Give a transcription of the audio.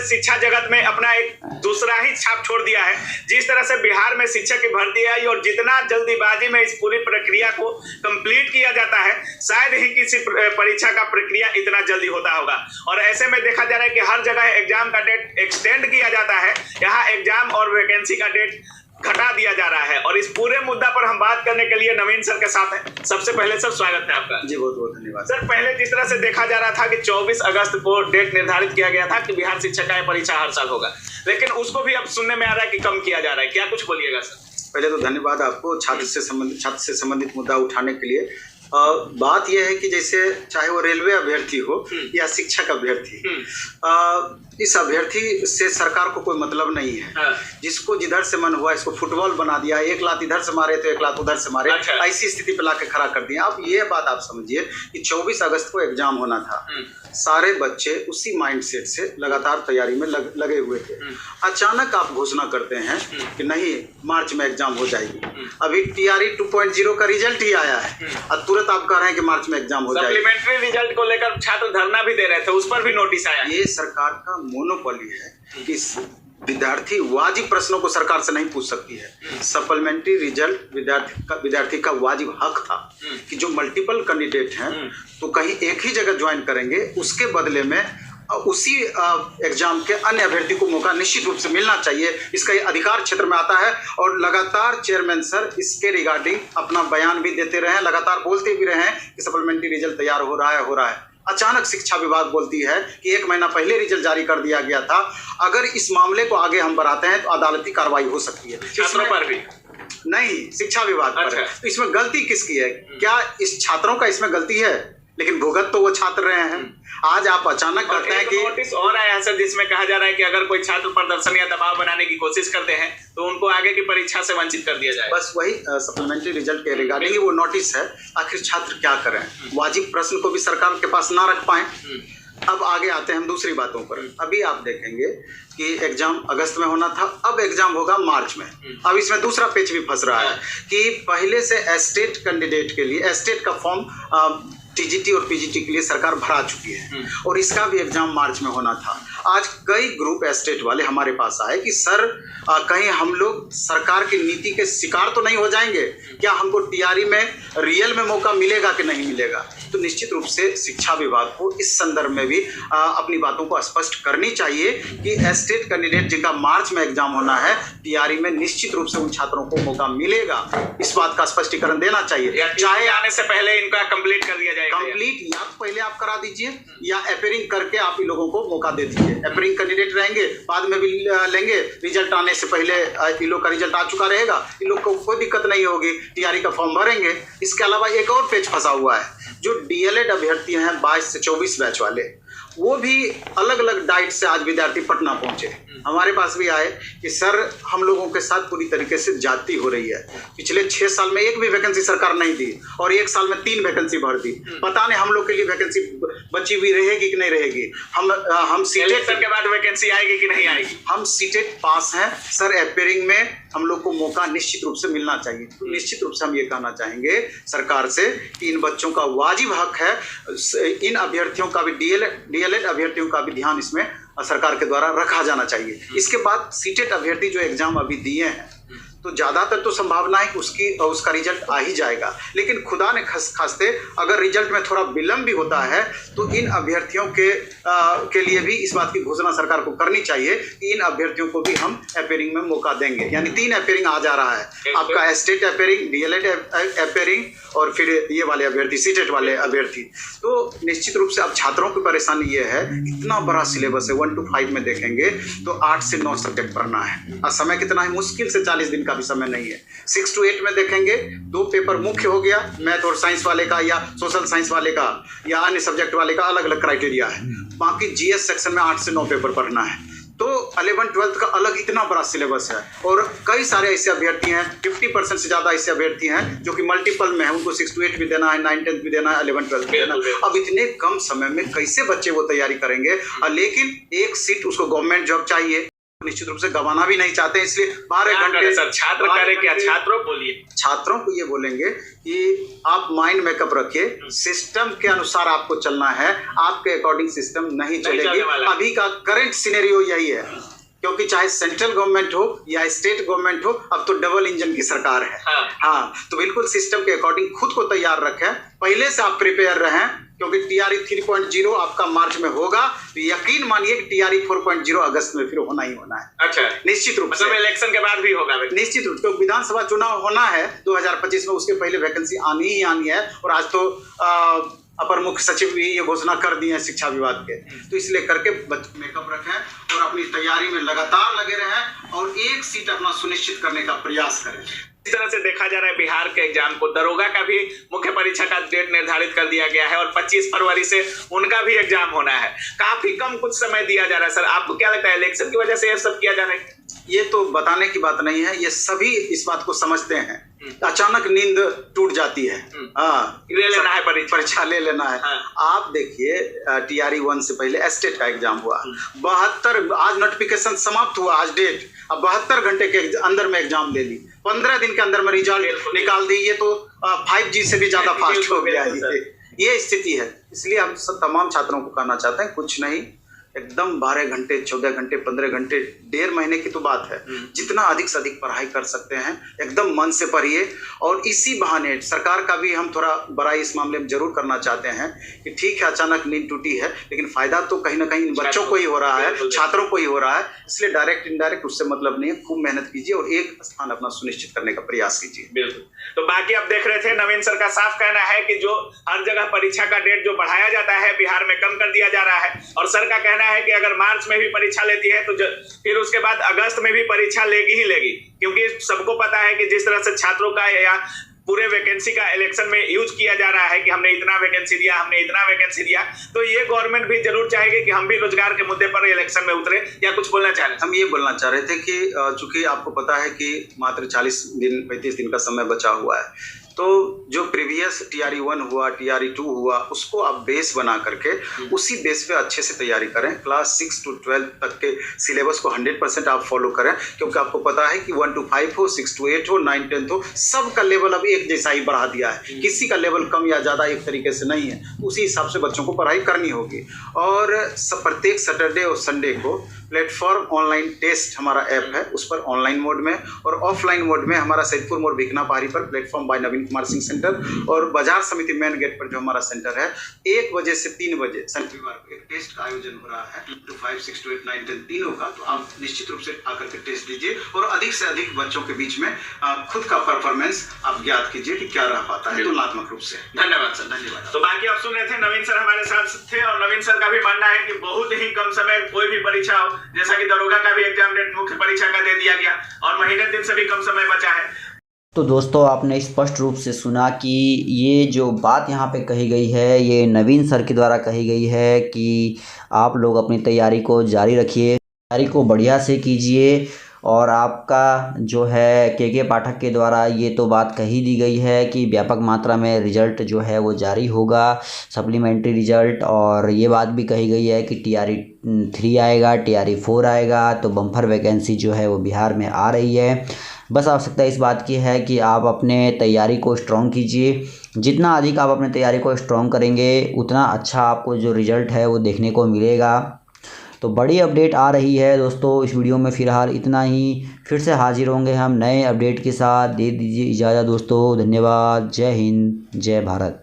शिक्षा जगत में अपना एक दूसरा ही छाप छोड़ दिया है। जिस तरह से बिहार में शिक्षक की भर्ती आई और जितना जल्दीबाजी में इस पूरी प्रक्रिया को कंप्लीट किया जाता है, शायद ही किसी परीक्षा का प्रक्रिया इतना जल्दी होता होगा। और ऐसे में देखा जा रहा है कि हर जगह एग्जाम का डेट एक्सटेंड किया जाता है, यहाँ एग्जाम और वैकेंसी का डेट घटा दिया जा रहा है। और इस पूरे मुद्दा पर हम बात करने के लिए नवीन सर के साथ हैं। सबसे पहले सर स्वागत है आपका। जी बहुत बहुत धन्यवाद सर। पहले जिस तरह से देखा जा रहा था कि 24 अगस्त को डेट निर्धारित किया गया था कि बिहार शिक्षक का परीक्षा हर साल होगा, लेकिन उसको भी अब सुनने में आ रहा है कि कम किया जा रहा है, क्या कुछ बोलिएगा सर? पहले तो धन्यवाद आपको छात्र से संबंधित मुद्दा उठाने के लिए। बात यह है कि जैसे चाहे वो रेलवे अभ्यर्थी हो या शिक्षक अभ्यर्थी, इस अभ्यर्थी से सरकार को कोई मतलब नहीं है। जिसको जिधर से मन हुआ इसको फुटबॉल बना दिया, एक लात इधर से मारे तो एक लात उधर से मारे, ऐसी स्थिति पे लाके खड़ा कर दिया। अब ये बात आप समझिए कि 24 अगस्त को एग्जाम होना था, सारे बच्चे उसी माइंडसेट से लगातार तैयारी में लगे हुए थे। अचानक आप घोषणा करते हैं कि नहीं मार्च में एग्जाम हो जाएगी। अभी TRE 2.0 का रिजल्ट ही आया है और तुरंत आप कह रहे हैं कि मार्च में एग्जाम हो जाएगी। सप्लीमेंट्री रिजल्ट को लेकर छात्र धरना भी दे रहे थे, उस पर भी नोटिस आया। ये सरकार का मोनोपोली है कि विद्यार्थी वाजिब प्रश्नों को सरकार से नहीं पूछ सकती है। सप्लीमेंट्री रिजल्ट विद्यार्थी का वाजिब हक था कि जो मल्टीपल कैंडिडेट हैं तो कहीं एक ही जगह ज्वाइन करेंगे, उसके बदले में उसी एग्जाम के अन्य अभ्यर्थी को मौका निश्चित रूप से मिलना चाहिए। इसका ये अधिकार क्षेत्र में आता है और लगातार चेयरमैन सर इसके रिगार्डिंग अपना बयान भी देते रहे हैं, लगातार बोलते भी रहे हैं कि सप्लीमेंट्री रिजल्ट तैयार हो रहा है। अचानक शिक्षा विभाग बोलती है कि 1 महीना पहले रिजल्ट जारी कर दिया गया था। अगर इस मामले को आगे हम बढ़ाते हैं तो अदालती कार्रवाई हो सकती है। छात्रों पर भी नहीं, शिक्षा विभाग पर। तो इसमें गलती किसकी है? क्या इस छात्रों का इसमें गलती है? लेकिन भुगत तो वो छात्र रहे हैं। आज आप अचानक करते हैं कि नोटिस और आया सर जिसमें कहा जा रहा है कि अगर कोई छात्र प्रदर्शन या दबाव बनाने की कोशिश करते हैं तो उनको आगे की परीक्षा से वंचित कर दिया जाए। बस वही सप्लीमेंट्री रिजल्ट के रिगार्डिंग ही वो नोटिस है। आखिर छात्र क्या करें? वाजिब प्रश्न को भी सरकार के पास ना रख पाए। अब आगे आते हैं हम दूसरी बातों पर। अभी आप देखेंगे कि एग्जाम अगस्त में होना था, अब एग्जाम होगा मार्च में। अब इसमें दूसरा पेच भी फंस रहा है कि पहले से एस्टेट कैंडिडेट के लिए एस्टेट का फॉर्म TGT और PGT के लिए सरकार भरा चुकी है और इसका भी एग्जाम मार्च में होना था। आज कई ग्रुप एस्टेट वाले हमारे पास आए कि सर कहीं हम लोग सरकार की नीति के शिकार तो नहीं हो जाएंगे, क्या हमको TRE में रियल में मौका मिलेगा कि नहीं मिलेगा? तो निश्चित रूप से शिक्षा विभाग को इस संदर्भ में भी अपनी बातों को स्पष्ट करनी चाहिए कि एस्टेट कैंडिडेट जिनका मार्च में एग्जाम होना है, TRE में निश्चित रूप से उन छात्रों को मौका मिलेगा। इस बात का स्पष्टीकरण देना चाहिए। चाहे आने से पहले इनका कंप्लीट कर दिया जाए। कंप्लीट या तो पहले आप करा दीजिए या एपेयरिंग करके आप इन लोगों को मौका दे दीजिए। एपेयरिंग कैंडिडेट रहेंगे, बाद में भी लेंगे। रिजल्ट आने से पहले इन लोग का रिजल्ट आ चुका रहेगा, इन लोग को कोई दिक्कत नहीं होगी, TRE का फॉर्म भरेंगे। इसके अलावा एक और पेच फंसा हुआ है, जो DLED अभ्यर्थी हैं 22 से 24 बैच वाले, वो भी अलग अलग डाइट से आज विद्यार्थी पटना पहुंचे। हमारे पास भी आए कि सर हम लोगों के साथ पूरी तरीके से ज्यादती हो रही है। पिछले 6 साल में एक भी वैकेंसी सरकार नहीं दी और 1 साल में 3 वैकेंसी भर दी। पता नहीं हम लोग के लिए वैकेंसी बची हुई रहेगी कि नहीं रहेगी। हम सीटेट के बाद वैकेंसी आएगी कि नहीं आएगी। हम सीटेट पास हैं सर, एपेयरिंग में हम लोग को मौका निश्चित रूप से मिलना चाहिए। तो निश्चित रूप से हम ये कहना चाहेंगे सरकार से कि इन बच्चों का वाजिब हक है, इन अभ्यर्थियों का भी DLED अभ्यर्थियों का भी ध्यान इसमें सरकार के द्वारा रखा जाना चाहिए। इसके बाद सीटेट अभ्यर्थी जो एग्जाम अभी दिए हैं तो ज़्यादातर तो संभावना है कि उसका रिजल्ट आ ही जाएगा, लेकिन खुदा ने खास्ते अगर रिजल्ट में थोड़ा विलम्ब भी होता है तो इन अभ्यर्थियों के लिए भी इस बात की घोषणा सरकार को करनी चाहिए कि इन अभ्यर्थियों को भी हम एपेयरिंग में मौका देंगे। यानी 3 एपेयरिंग आ जा रहा है आपका, एस्टेट एपेयरिंग, DLED एपेयरिंग और फिर ये वाले अभ्यर्थी सीटेट वाले अभ्यर्थी। तो निश्चित रूप से अब छात्रों की परेशानी ये है, इतना बड़ा सिलेबस है, 1 to 5 में देखेंगे तो 8 से 9 सब्जेक्ट पढ़ना है और समय कितना है, मुश्किल से 40 दिन का भी समय नहीं है। 6 to 8 में देखेंगे 2 पेपर मुख्य हो गया, मैथ और साइंस वाले का या सोशल साइंस वाले का या अन्य सब्जेक्ट वाले का अलग अलग क्राइटेरिया है। बाकी GS सेक्शन में 8 से 9 पेपर पढ़ना है। तो 11-12 का अलग इतना बड़ा सिलेबस है और कई सारे ऐसे अभ्यर्थी हैं, 50% से ज़्यादा ऐसे अभ्यर्थी हैं जो कि मल्टीपल में है, उनको 6 to 8 भी देना है, 9-10 भी देना है, 11-12 भी देना है। अब इतने कम समय में कैसे बच्चे वो तैयारी करेंगे? लेकिन एक सीट उसको गवर्नमेंट जॉब चाहिए। निश्चित रूप से गंवाना भी नहीं चाहते, इसलिए 12 घंटे। सर छात्र करें क्या? छात्रों बोलिए। छात्रों को ये बोलेंगे कि आप माइंड मेकअप रखिए, सिस्टम के अनुसार आपको चलना है, आपके अकॉर्डिंग सिस्टम नहीं चलेगी। अभी का करंट सिनेरियो यही है, क्योंकि चाहे सेंट्रल गवर्नमेंट हो या स्टेट गवर्नमेंट हो, अब तो डबल इंजन की सरकार है। हाँ, तो बिल्कुल सिस्टम के अकॉर्डिंग खुद को तैयार रखें, पहले से आप प्रिपेयर रहें, क्योंकि टीआरई 3.0 आपका मार्च में होगा, तो यकीन मानिए कि टीआरई 4.0 अगस्त में फिर होना ही होना है। अच्छा, निश्चित रूप से इलेक्शन के बाद भी होगा। निश्चित रूप से विधानसभा चुनाव होना है 2025 में, उसके पहले वैकेंसी आनी ही आनी है। और आज तो अपर मुख्य सचिव भी ये घोषणा कर दी है शिक्षा विभाग के, तो इसलिए करके मेकअप रखें और अपनी तैयारी में लगातार लगे रहें और एक सीट अपना सुनिश्चित करने का प्रयास करें। इस तरह से देखा जा रहा है बिहार के एग्जाम को, दरोगा का भी मुख्य परीक्षा का डेट निर्धारित कर दिया गया है और 25 फरवरी से उनका भी एग्जाम होना है। काफी कम कुछ समय दिया जा रहा है। सर आपको क्या लगता है इलेक्शन की वजह से यह सब किया जा रहा है? ये तो बताने की बात नहीं है, ये सभी इस बात को समझते हैं। अचानक नींद टूट जाती है, ले लेना है परीक्षा ले लेना है। आप देखिए टीआरई 1 से पहले एस्टेट का एग्जाम हुआ, 72 आज नोटिफिकेशन समाप्त हुआ, आज डेट, अब 72 घंटे के अंदर में एग्जाम ले ली, 15 दिन के अंदर में रिजल्ट निकाल दी। ये तो 5G से भी ज्यादा फास्ट हो गया है, ये स्थिति है। इसलिए हम सब तमाम छात्रों को कहना चाहते हैं, कुछ नहीं, एकदम 12 घंटे 14 घंटे 15 घंटे 1.5 महीने की तो बात है, जितना अधिक से अधिक पढ़ाई कर सकते हैं एकदम मन से पढ़िए। और इसी बहाने सरकार का भी हम थोड़ा बड़ाई इस मामले में जरूर करना चाहते हैं कि ठीक है अचानक नींद टूटी है, लेकिन फायदा तो कहीं ना कहीं बच्चों को ही हो रहा है, छात्रों को ही हो रहा है। इसलिए डायरेक्ट इनडायरेक्ट उससे मतलब नहीं है, खूब मेहनत कीजिए और एक स्थान अपना सुनिश्चित करने का प्रयास कीजिए। बिल्कुल। तो बाकी आप देख रहे थे नवीन सर का साफ कहना है कि जो हर जगह परीक्षा का डेट जो बढ़ाया जाता है बिहार में कम कर दिया जा रहा है, और सर का कहना है कि अगर मार्च में भी परीक्षा लेती है तो फिर उसके बाद अगस्त में भी परीक्षा लेगी ही लेगी, क्योंकि सबको पता है कि जिस तरह से छात्रों का या पूरे वैकेंसी का इलेक्शन में यूज किया जा रहा है कि हमने इतना वैकेंसी दिया, हमने इतना वैकेंसी दिया, तो ये गवर्नमेंट भी जरूर चाहेगी कि हम भी रोजगार के मुद्दे पर इलेक्शन में उतरे। या कुछ बोलना चाह रहे हैं? हम ये बोलना चाह रहे थे कि चूंकि आपको पता है कि मात्र 40 दिन 35 दिन का समय बचा हुआ है, तो जो प्रीवियस टीआरई 1 हुआ, टीआरई 2 हुआ, उसको आप बेस बना करके उसी बेस पे अच्छे से तैयारी करें। क्लास 6 to 12 तक के सिलेबस को 100% आप फॉलो करें, क्योंकि आपको पता है कि 1 to 5 हो, 6 to 8 हो, 9 10 हो, सबका लेवल अब एक जैसा ही बढ़ा दिया है, किसी का लेवल कम या ज़्यादा एक तरीके से नहीं है। उसी हिसाब से बच्चों को पढ़ाई करनी होगी। और प्रत्येक सैटरडे और संडे को प्लेटफॉर्म ऑनलाइन टेस्ट हमारा ऐप है, उस पर ऑनलाइन मोड में और ऑफलाइन मोड में हमारा सैदपुर मोड़ भिकना पहाड़ी पर प्लेटफॉर्म बाय नवीन कुमार सिंह सेंटर और बाजार समिति मेन गेट पर जो हमारा सेंटर है, 1 बजे से 3 बजे शनिवार को एक टेस्ट का आयोजन हो रहा है 2 to 5, 6 to 8, 9, 10 तीनों का। तो आप निश्चित रूप से आकर के टेस्ट दीजिए और अधिक से अधिक बच्चों के बीच में खुद का परफॉर्मेंस आप ज्ञात कीजिए कि क्या रह पाता है तुलनात्मक रूप से। धन्यवाद सर, धन्यवाद। तो बाकी आप सुन रहे थे नवीन सर हमारे साथ थे, और नवीन सर का भी मानना है कि बहुत ही कम समय कोई भी परीक्षा हो, जैसा कि दरोगा का भी एग्जाम डेट मुख्य परीक्षा का दे दिया गया और महीने दिन से भी कम समय बचा है। तो दोस्तों आपने स्पष्ट रूप से सुना कि ये जो बात यहाँ पे कही गई है, ये नवीन सर के द्वारा कही गई है कि आप लोग अपनी तैयारी को जारी रखिए, तैयारी को बढ़िया से कीजिए। और आपका जो है के पाठक के द्वारा ये तो बात कही दी गई है कि व्यापक मात्रा में रिज़ल्ट जो है वो जारी होगा, सप्लीमेंट्री रिज़ल्ट। और ये बात भी कही गई है कि टीआरई 3 आएगा, टीआरई 4 आएगा, तो बम्पर वैकेंसी जो है वो बिहार में आ रही है। बस आवश्यकता इस बात की है कि आप अपने तैयारी को स्ट्रॉन्ग कीजिए। जितना अधिक आप अपने तैयारी को स्ट्रॉन्ग करेंगे उतना अच्छा आपको जो रिज़ल्ट है वो देखने को मिलेगा। तो बड़ी अपडेट आ रही है दोस्तों। इस वीडियो में फ़िलहाल इतना ही, फिर से हाजिर होंगे हम नए अपडेट के साथ। दे दीजिए इजाज़त दोस्तों, धन्यवाद। जय हिंद, जय भारत।